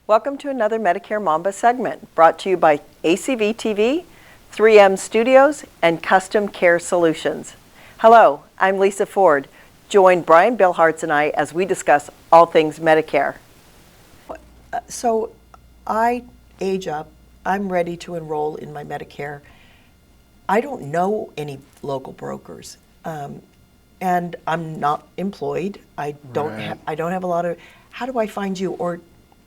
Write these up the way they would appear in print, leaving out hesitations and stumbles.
Welcome to another Medicare Mamba segment brought to you by ACV TV, 3M Studios, and Custom Care Solutions. Hello, I'm Lisa Ford. Join Brian Bilhartz and I as we discuss all things Medicare. So I age up. I'm ready to enroll in my Medicare. I don't know any local brokers, and I'm not employed. I don't have a lot of. How do I find you, or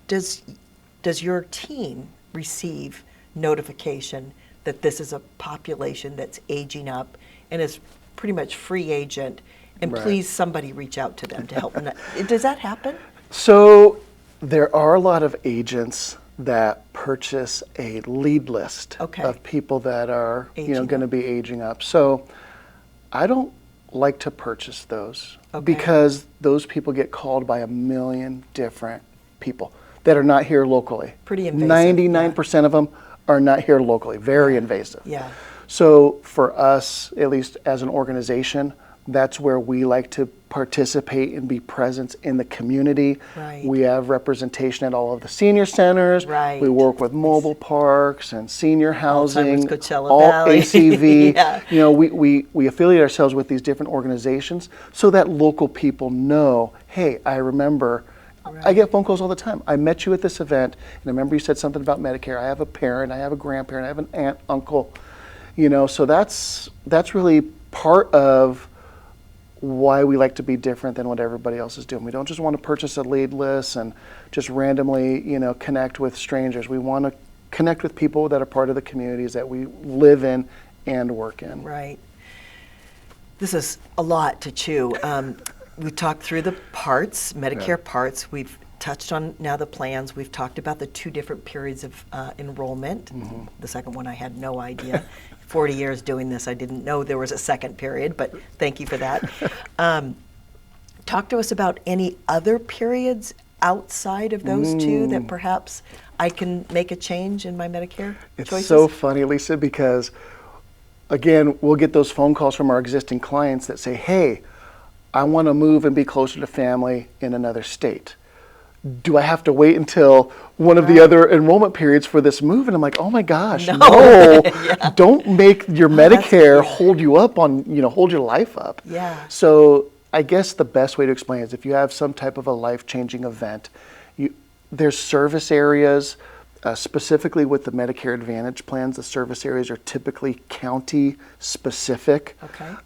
does your team receive notification that this is a population that's aging up and is pretty much free agent, and please somebody reach out to them to help them? Does that happen? So there are a lot of agents that purchase a lead list of people that are going to be aging up. So I don't like to purchase those because those people get called by a million different people that are not here locally. Pretty invasive. 99% of them are not here locally. Very invasive. Yeah. So for us, at least as an organization, that's where we like to participate and be present in the community. Right. We have representation at all of the senior centers. Right. We work with mobile parks and senior housing, Coachella all Valley. ACV. Yeah. You know, we affiliate ourselves with these different organizations so that local people know, hey, I remember. I get phone calls all the time. I met you at this event, and I remember you said something about Medicare. I have a parent, I have a grandparent, I have an aunt, uncle. You know, so that's really part of why we like to be different than what everybody else is doing. We don't just want to purchase a lead list and just randomly, connect with strangers. We want to connect with people that are part of the communities that we live in and work in. Right. This is a lot to chew. We talked through the parts, Medicare parts. We've touched on now the plans. We've talked about the two different periods of enrollment. Mm-hmm. The second one I had no idea. 40 years doing this, I didn't know there was a second period, but thank you for that. Talk to us about any other periods outside of those two that perhaps I can make a change in my Medicare choices? It's so funny, Lisa, because again, we'll get those phone calls from our existing clients that say, hey, I want to move and be closer to family in another state. Do I have to wait until one of the other enrollment periods for this move? And I'm like, oh my gosh, no. Don't make your Medicare hold you up on, hold your life up. Yeah. So I guess the best way to explain is if you have some type of a life-changing event, there's service areas, specifically with the Medicare Advantage plans, the service areas are typically county specific. Okay.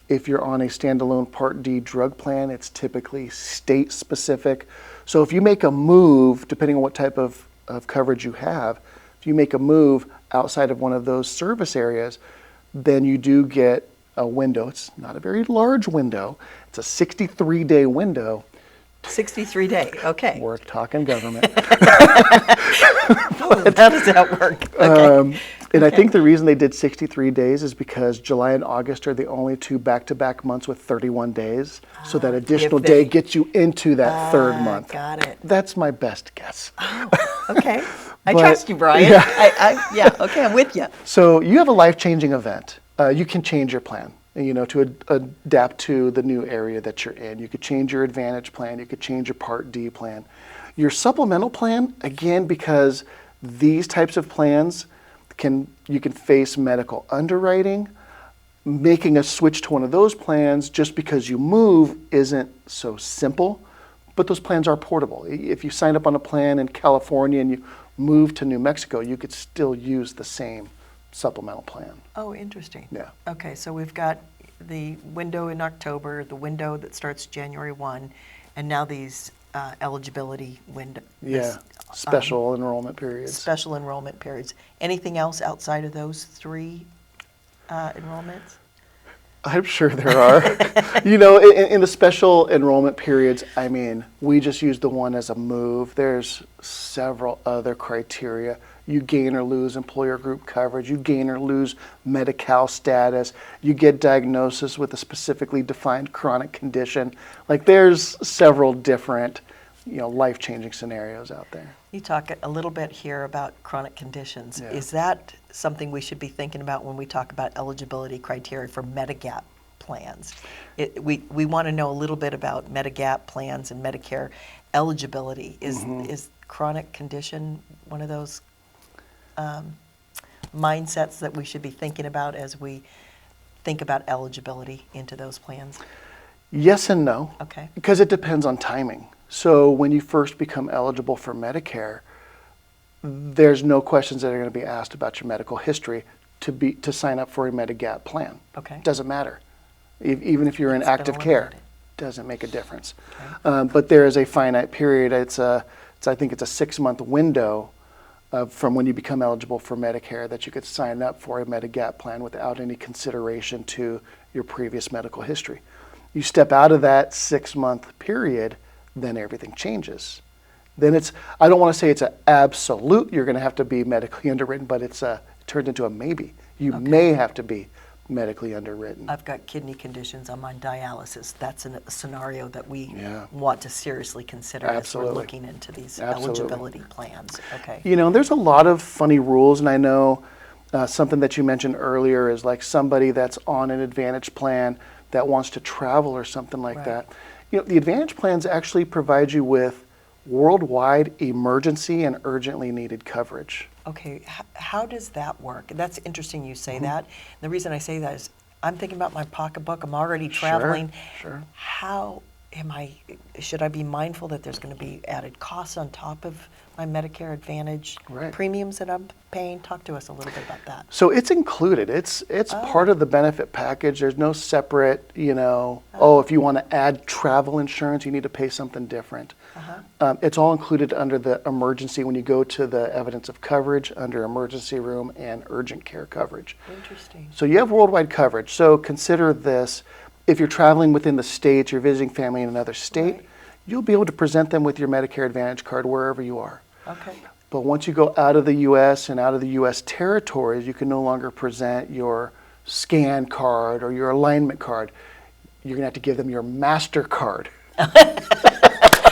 If you're on a standalone Part D drug plan, it's typically state specific. So if you make a move, depending on what type of coverage you have, if you make a move outside of one of those service areas, then you do get a window. It's not a very large window. It's a 63-day window. 63-day, okay. We're talking government. How does that work? Okay. And I think the reason they did 63 days is because July and August are the only two back-to-back months with 31 days. So that additional day gets you into that third month. Got it. That's my best guess. Oh, okay. I trust you, Brian. Yeah. Okay, I'm with you. So you have a life-changing event. You can change your plan, to adapt to the new area that you're in. You could change your Advantage plan. You could change your Part D plan. Your supplemental plan, again, because these types of plans you can face medical underwriting. Making a switch to one of those plans just because you move isn't so simple, but those plans are portable. If you sign up on a plan in California and you move to New Mexico, you could still use the same supplemental plan. Oh, interesting. Yeah. Okay, so we've got the window in October, the window that starts January 1, and now these eligibility window. Yeah, special enrollment periods. Special enrollment periods. Anything else outside of those three enrollments? I'm sure there are. In the special enrollment periods, we just use the one as a move. There's several other criteria. You gain or lose employer group coverage. You gain or lose Medi-Cal status. You get diagnosis with a specifically defined chronic condition. Like there's several different, life-changing scenarios out there. You talk a little bit here about chronic conditions. Yeah. Is that something we should be thinking about when we talk about eligibility criteria for Medigap plans? We want to know a little bit about Medigap plans and Medicare eligibility. Is chronic condition one of those mindsets that we should be thinking about as we think about eligibility into those plans? Yes and no. Okay. Because it depends on timing. So when you first become eligible for Medicare, there's no questions that are going to be asked about your medical history to sign up for a Medigap plan. Okay. Doesn't matter. Even if you're in It's been active care, eliminated. doesn't make a difference. Okay. But there is a finite period. I think it's a 6-month window from when you become eligible for Medicare that you could sign up for a Medigap plan without any consideration to your previous medical history. You step out of that 6-month period, then everything changes. Then I don't want to say it's an absolute, you're going to have to be medically underwritten, but it turns into a maybe. You may have to be medically underwritten. I've got kidney conditions. I'm on dialysis. That's a scenario that we Yeah. want to seriously consider Absolutely. as we're looking into these Absolutely. eligibility plans. Okay. There's a lot of funny rules, and I know something that you mentioned earlier is like somebody that's on an Advantage plan that wants to travel or something like Right. that. The Advantage plans actually provide you with worldwide emergency and urgently needed coverage. Okay, how does that work? That's interesting you Mm-hmm. say that. The reason I say that is I'm thinking about my pocketbook. I'm already traveling. Sure. Should I be mindful that there's going to be added costs on top of my Medicare Advantage Right. premiums that I'm paying? Talk to us a little bit about that. So it's included. It's part of the benefit package. There's no separate, if you want to add travel insurance, you need to pay something different. It's all included under the emergency when you go to the evidence of coverage under emergency room and urgent care coverage. Interesting. So you have worldwide coverage. So consider this. If you're traveling within the States, you're visiting family in another state, Right. you'll be able to present them with your Medicare Advantage card wherever you are. Okay. But once you go out of the U.S. and out of the U.S. territories, you can no longer present your scan card or your alignment card. You're going to have to give them your MasterCard.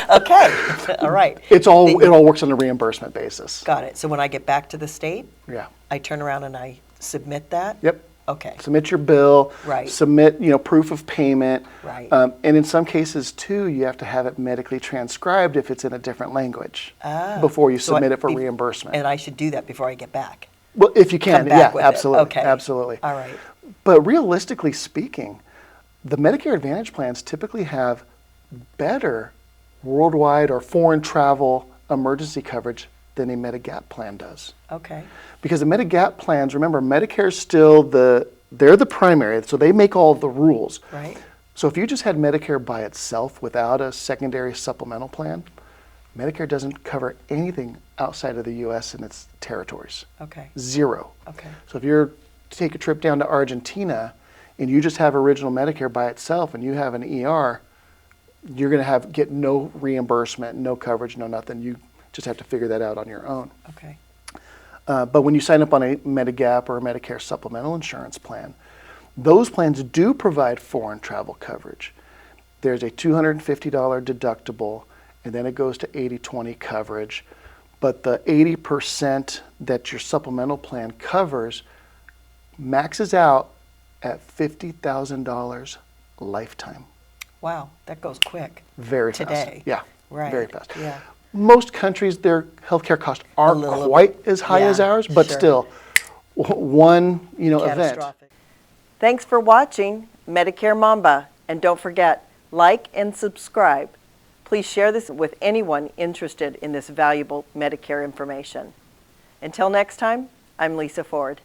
Okay. All right. It all works on a reimbursement basis. Got it. So when I get back to the state, Yeah. I turn around and I submit that? Yep. Okay. Submit your bill. Right. Submit, proof of payment. Right. And in some cases too, you have to have it medically transcribed if it's in a different language before you So submit it for reimbursement. And I should do that before I get back. Well, if you can, Come back with it. absolutely, Okay. absolutely. All right. But realistically speaking, the Medicare Advantage plans typically have better worldwide or foreign travel emergency coverage than a Medigap plan does. Okay. Because the Medigap plans, remember, Medicare is still they're the primary, so they make all of the rules. Right. So if you just had Medicare by itself without a secondary supplemental plan, Medicare doesn't cover anything outside of the U.S. and its territories. Okay. Zero. Okay. So if you're to take a trip down to Argentina and you just have original Medicare by itself and you have an ER, you're going to get no reimbursement, no coverage, no nothing. You just have to figure that out on your own. Okay. But when you sign up on a Medigap or a Medicare supplemental insurance plan, those plans do provide foreign travel coverage. There's a $250 deductible, and then it goes to 80/20 coverage. But the 80% that your supplemental plan covers maxes out at $50,000 lifetime. Wow, that goes quick. Very fast. Today. Yeah, Right. very fast. Yeah. Most countries, their healthcare costs aren't little quite bit- as high as yeah, ours, but sure. still, one event. Catastrophic. Thanks for watching Medicare Mamba, and don't forget, like and subscribe. Please share this with anyone interested in this valuable Medicare information. Until next time, I'm Lisa Ford.